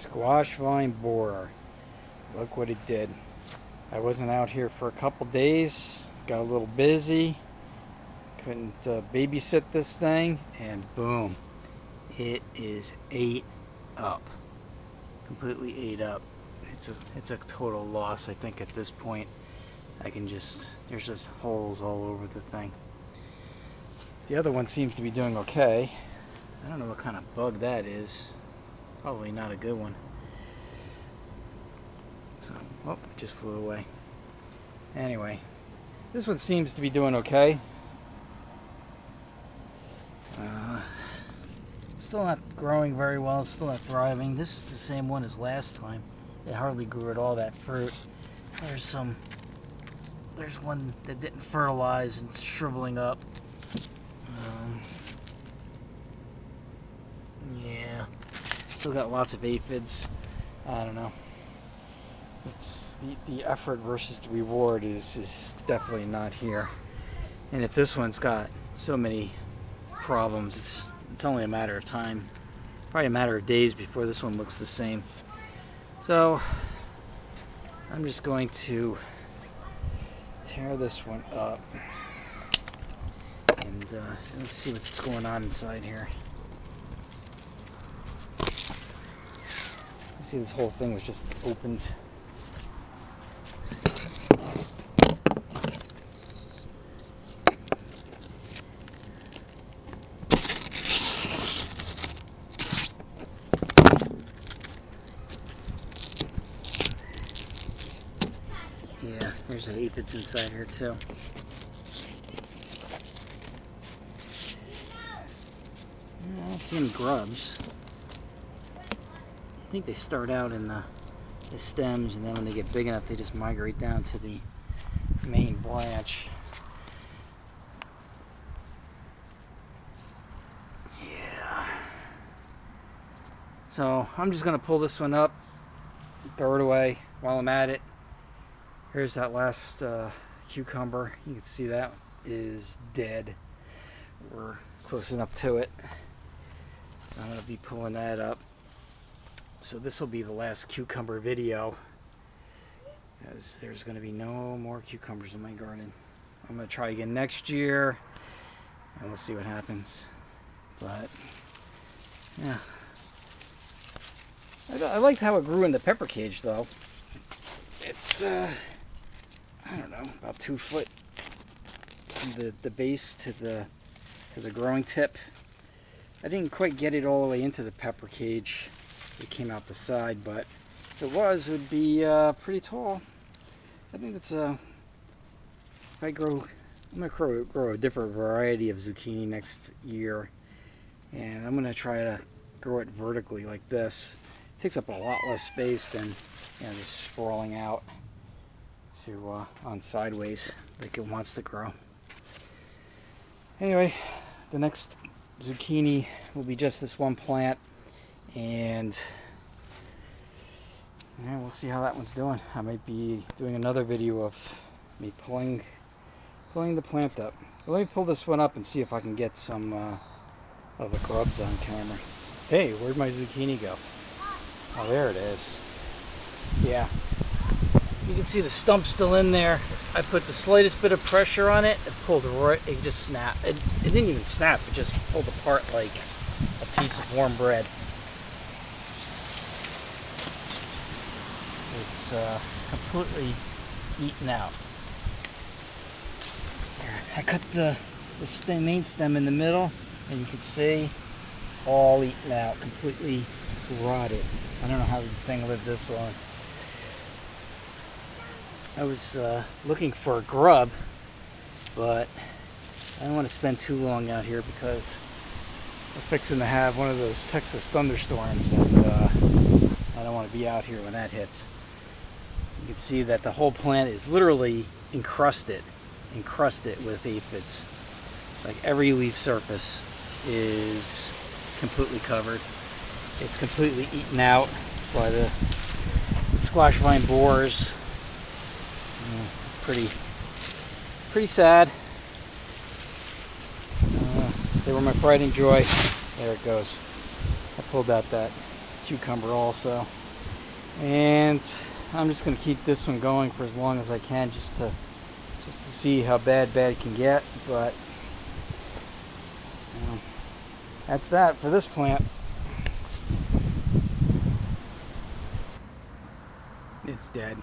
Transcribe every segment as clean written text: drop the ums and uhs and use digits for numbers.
Squash vine borer. Look what it did. I wasn't out here for a couple days. Got a little busy. Couldn't babysit this thing. And boom. It is ate up. Completely ate up. It's a total loss, I think, at this point. There's just holes all over the thing. The other one seems to be doing okay. I don't know what kind of bug that is. Probably not a good one. So, oh, it just flew away. Anyway, this one seems to be doing okay. Still not growing very well, still not thriving. This is the same one as last time. It hardly grew at all, that fruit. There's one that didn't fertilize and it's shriveling up. Yeah, still got lots of aphids. I don't know. It's the effort versus the reward is definitely not here. And if this one's got so many problems, it's only a matter of time, probably a matter of days before this one looks the same. So I'm just going to tear this one up and let's see what's going on inside here. You see, this whole thing was just opened. Yeah, there's an aphids inside here too. I don't see any grubs. I think they start out in the stems, and then when they get big enough, they just migrate down to the main branch. Yeah. So I'm just gonna pull this one up, throw it away while I'm at it. Here's that last cucumber. You can see that is dead. We're close enough to it. So I'm going to be pulling that up. So this will be the last cucumber video, as there's going to be no more cucumbers in my garden. I'm going to try again next year, and we'll see what happens. But yeah, I liked how it grew in the pepper cage, though. It's I don't know, about 2 foot from the base to the growing tip. I didn't quite get it all the way into the pepper cage. It came out the side, but if it was, it would be pretty tall. I think it's I'm gonna grow a different variety of zucchini next year, and I'm gonna try to grow it vertically like this. It takes up a lot less space than just sprawling out to on sideways like it wants to grow. Anyway, the next zucchini will be just this one plant, and yeah, we'll see how that one's doing. I might be doing another video of me pulling the plant up. But let me pull this one up and see if I can get some of the grubs on camera. Hey, where'd my zucchini go? Oh, there it is. Yeah. You can see the stump still in there. I put the slightest bit of pressure on it. It pulled right, it just snapped. It didn't even snap, it just pulled apart like a piece of warm bread. It's completely eaten out. Here, I cut the main stem in the middle, and you can see all eaten out, completely rotted. I don't know how the thing lived this long. I was looking for a grub, but I don't want to spend too long out here because we're fixing to have one of those Texas thunderstorms, and I don't want to be out here when that hits. You can see that the whole plant is literally encrusted with aphids. Like every leaf surface is completely covered. It's completely eaten out by the squash vine borers. It's pretty sad. They were my pride and joy. There it goes. I pulled out that cucumber also. And I'm just going to keep this one going for as long as I can, just to see how bad it can get. But you know, that's that for this plant. It's dead.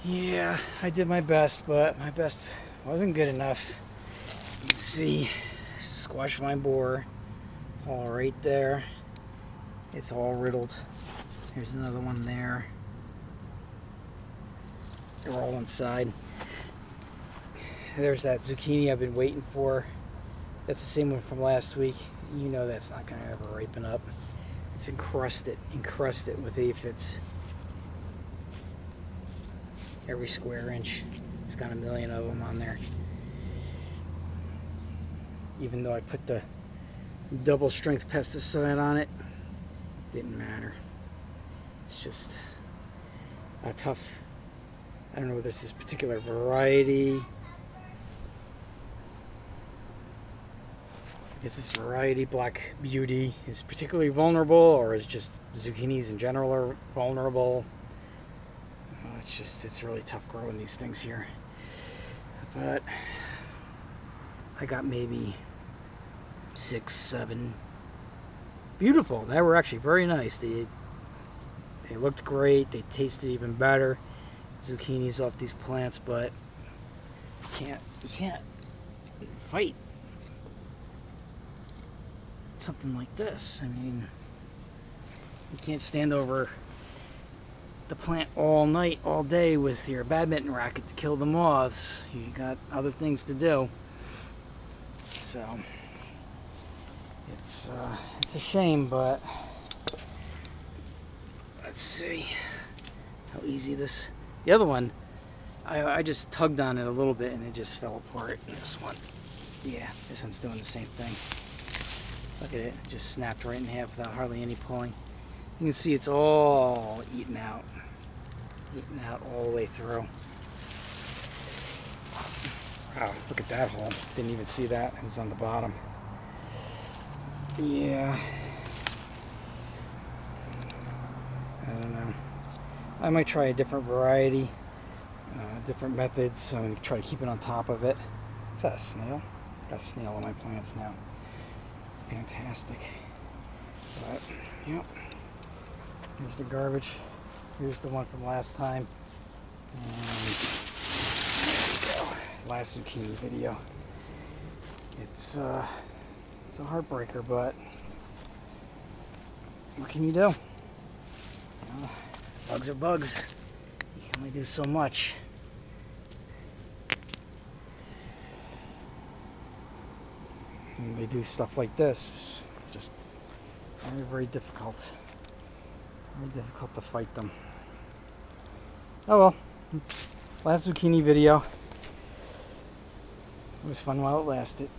Yeah, I did my best, but my best wasn't good enough. You can see squash vine borer all right there. It's all riddled. There's another one there. They're all inside. There's that zucchini I've been waiting for. That's the same one from last week. You know that's not going to ever ripen up. It's encrusted with aphids. Every square inch. It's got a million of them on there. Even though I put the double strength pesticide on it, didn't matter. It's just a tough, I don't know whether it's this particular variety. Is this variety, Black Beauty, is particularly vulnerable, or is just zucchinis in general are vulnerable? It's really tough growing these things here. But I got maybe 6, 7. Beautiful. They were actually very nice. They looked great. They tasted even better. Zucchinis off these plants, but you can't fight something like this. I mean, you can't stand over the plant all night, all day with your badminton racket to kill the moths. You got other things to do. So it's a shame, but let's see how easy this. The other one, I just tugged on it a little bit and it just fell apart. This one, yeah, this one's doing the same thing. Look at it, just snapped right in half without hardly any pulling. You can see it's all eaten out all the way through. Wow, look at that hole. Didn't even see that. It was on the bottom. Yeah. I don't know. I might try a different variety, different methods. I'm going to try to keep it on top of it. Is that a snail? Got a snail on my plants now. Fantastic. But, yep. Here's the garbage. Here's the one from last time. And there we go. Last zucchini video. It's a heartbreaker, but what can you do? You know, bugs are bugs. You can only do so much. And they do stuff like this. Just very, very difficult. Very difficult to fight them. Oh well. Last zucchini video. It was fun while it lasted.